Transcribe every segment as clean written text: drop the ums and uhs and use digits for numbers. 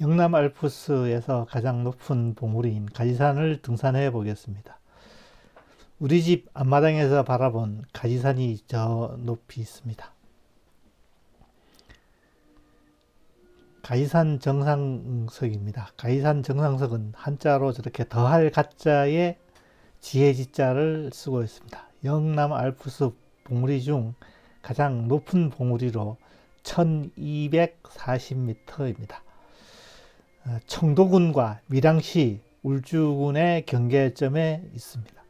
영남 알프스에서 가장 높은 봉우리인 가지산을 등산해 보겠습니다. 우리 집 앞마당에서 바라본 가지산이 저 높이 있습니다. 가지산 정상석입니다. 가지산 정상석은 한자로 저렇게 더할 가자에 지혜지자를 쓰고 있습니다. 영남 알프스 봉우리 중 가장 높은 봉우리로 1240m입니다. 청도군과 밀양시 울주군의 경계점에 있습니다.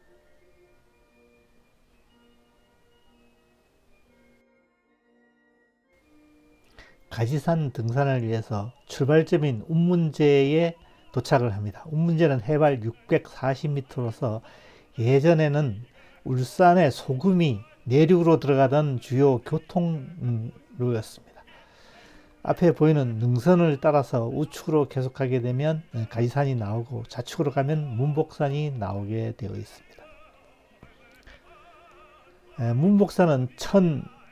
가지산 등산을 위해서 출발점인 운문제에 도착을 합니다. 운문제는 해발 640m로서 예전에는 울산의 소금이 내륙으로 들어가던 주요 교통로였습니다. 앞에 보이는 능선을 따라서 우측으로 계속하게 되면 가지산이 나오고 좌측으로 가면 문복산이 나오게 되어 있습니다. 문복산은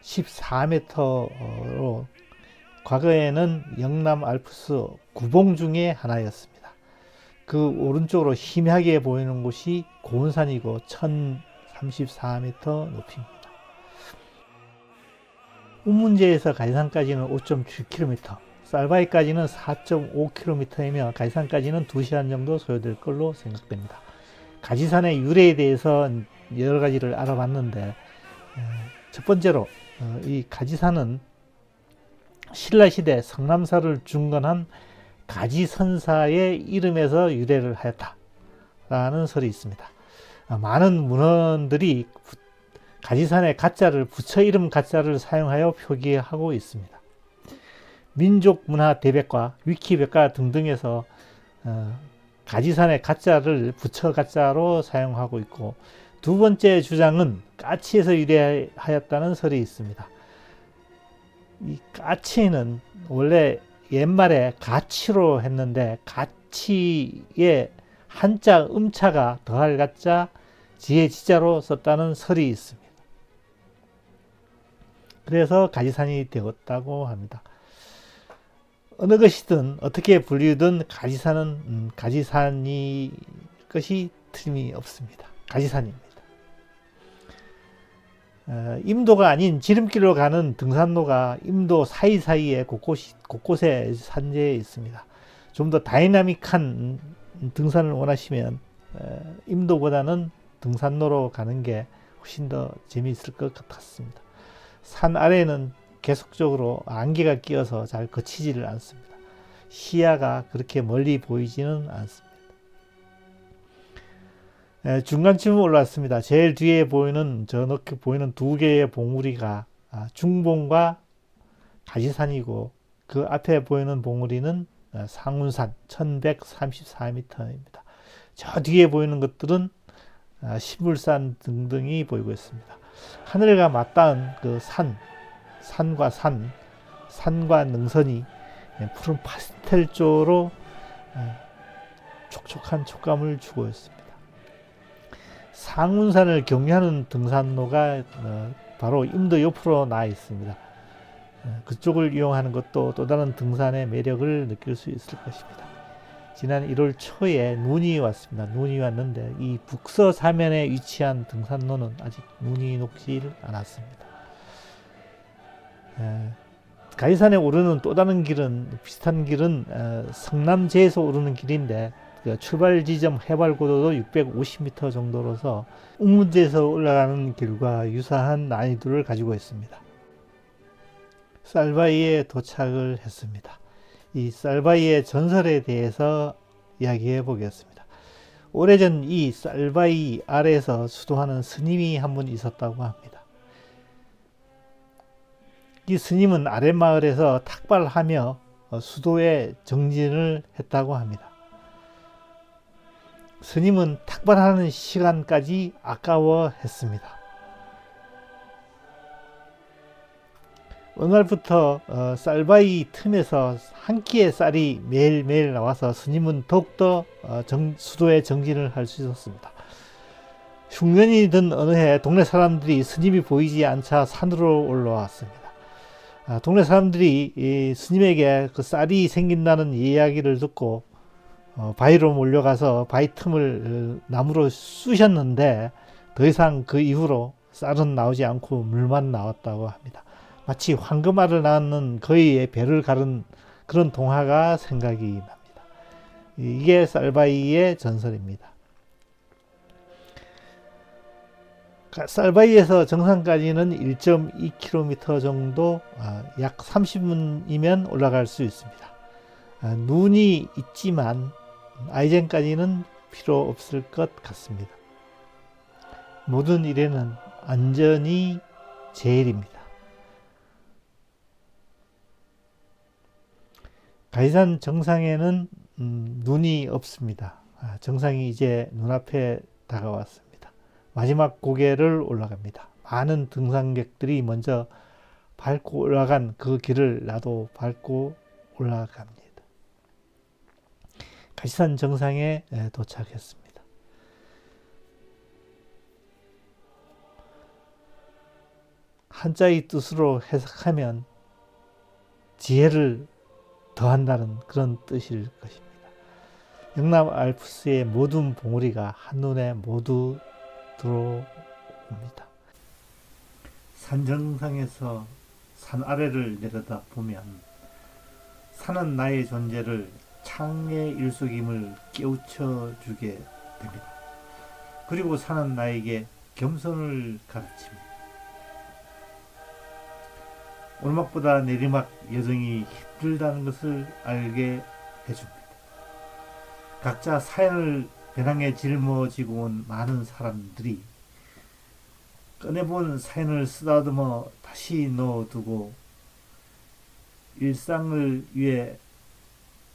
1014m로 과거에는 영남 알프스 구봉 중에 하나였습니다. 그 오른쪽으로 희미하게 보이는 곳이 고운산이고 1034m 높이입니다. 운문제에서 가지산까지는 5.7km, 쌀바위까지는 4.5km이며 가지산까지는 2시간 정도 소요될 걸로 생각됩니다. 가지산의 유래에 대해서 여러 가지를 알아봤는데 첫 번째로 이 가지산은 신라시대 성남사를 중건한 가지선사의 이름에서 유래를 하였다라는 설이 있습니다. 많은 문헌들이 가지산의 가자를 부처 이름 가자를 사용하여 표기하고 있습니다. 민족문화 대백과 위키백과 등등에서 가지산의 가자를 부처 가자로 사용하고 있고, 두 번째 주장은 까치에서 유래하였다는 설이 있습니다. 이 까치는 원래 옛말에 가치로 했는데 가치의 한자 음자가 더할 가자 지혜 지자로 썼다는 설이 있습니다. 그래서 가지산이 되었다고 합니다. 어느 것이든 어떻게 불리우든 가지산은 가지산이 것이 틀림이 없습니다. 가지산입니다. 임도가 아닌 지름길로 가는 등산로가 임도 사이사이에 곳곳에 산재해 있습니다. 좀 더 다이나믹한 등산을 원하시면 임도보다는 등산로로 가는 게 훨씬 더 재미있을 것 같습니다. 산 아래는 계속적으로 안개가 끼어서 잘 거치지를 않습니다. 시야가 그렇게 멀리 보이지는 않습니다. 중간쯤 올라왔습니다. 제일 뒤에 보이는 저 높게 보이는 두 개의 봉우리가 중봉과 가지산이고, 그 앞에 보이는 봉우리는 상운산 1134m입니다. 저 뒤에 보이는 것들은 신물산 등등이 보이고 있습니다. 하늘과 맞닿은 그 산과 산과 능선이 푸른 파스텔조로 촉촉한 촉감을 주고 있습니다. 상운산을 경유하는 등산로가 바로 임도 옆으로 나와 있습니다. 그쪽을 이용하는 것도 또 다른 등산의 매력을 느낄 수 있을 것입니다. 지난 1월 초에 눈이 왔습니다. 눈이 왔는데 이 북서 사면에 위치한 등산로는 아직 눈이 녹지 않았습니다. 가지산에 오르는 또 다른 길은, 비슷한 길은 성남제에서 오르는 길인데 출발 지점 해발 고도도 650m 정도로서 운문제에서 올라가는 길과 유사한 난이도를 가지고 있습니다. 쌀바위에 도착을 했습니다. 이 쌀바위의 전설에 대해서 이야기해 보겠습니다. 오래전 이 쌀바위 아래에서 수도하는 스님이 한 분 있었다고 합니다. 이 스님은 아랫마을에서 탁발하며 수도에 정진을 했다고 합니다. 스님은 탁발하는 시간까지 아까워했습니다. 어느 날부터 쌀바위 틈에서 한 끼의 쌀이 매일매일 나와서 스님은 더욱더 수도에 정진을 할 수 있었습니다. 흉년이 든 어느 해 동네 사람들이 스님이 보이지 않자 산으로 올라왔습니다. 동네 사람들이 이 스님에게 그 쌀이 생긴다는 이야기를 듣고 바위로 몰려가서 바위 틈을 나무로 쑤셨는데 더 이상 그 이후로 쌀은 나오지 않고 물만 나왔다고 합니다. 마치 황금알을 낳는 거위의 배를 가른 그런 동화가 생각이 납니다. 이게 쌀바위의 전설입니다. 쌀바위에서 정상까지는 1.2km 정도, 약 30분이면 올라갈 수 있습니다. 눈이 있지만 아이젠까지는 필요 없을 것 같습니다. 모든 일에는 안전이 제일입니다. 가이산 정상에는 눈이 없습니다. 정상이 이제 눈앞에 다가왔습니다. 마지막 고개를 올라갑니다. 많은 등산객들이 먼저 밟고 올라간 그 길을 나도 밟고 올라갑니다. 가시산 정상에 도착했습니다. 한자의 뜻으로 해석하면 지혜를 더한다는 그런 뜻일 것입니다. 영남 알프스의 모든 봉우리가 한눈에 모두 들어옵니다. 산 정상에서 산 아래를 내려다 보면 산은 나의 존재를 창의 일속임을 깨우쳐 주게 됩니다. 그리고 산은 나에게 겸손을 가르칩니다. 오르막보다 내리막 여정이 힘들다는 것을 알게 해줍니다. 각자 사연을 배낭에 짊어지고 온 많은 사람들이 꺼내본 사연을 쓰다듬어 다시 넣어두고 일상을 위해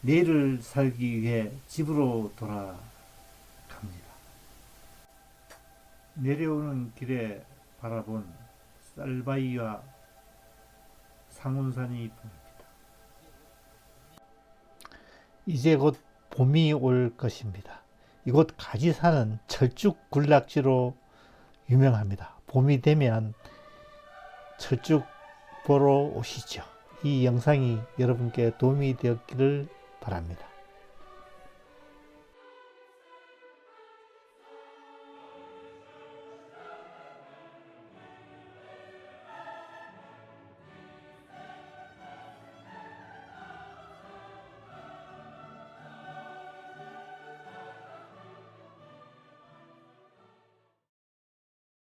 내일을 살기 위해 집으로 돌아갑니다. 내려오는 길에 바라본 쌀바위와 상운산이 보입니다. 이제 곧 봄이 올 것입니다. 이곳 가지산은 철쭉 군락지로 유명합니다. 봄이 되면 철쭉 보러 오시죠. 이 영상이 여러분께 도움이 되었기를 바랍니다.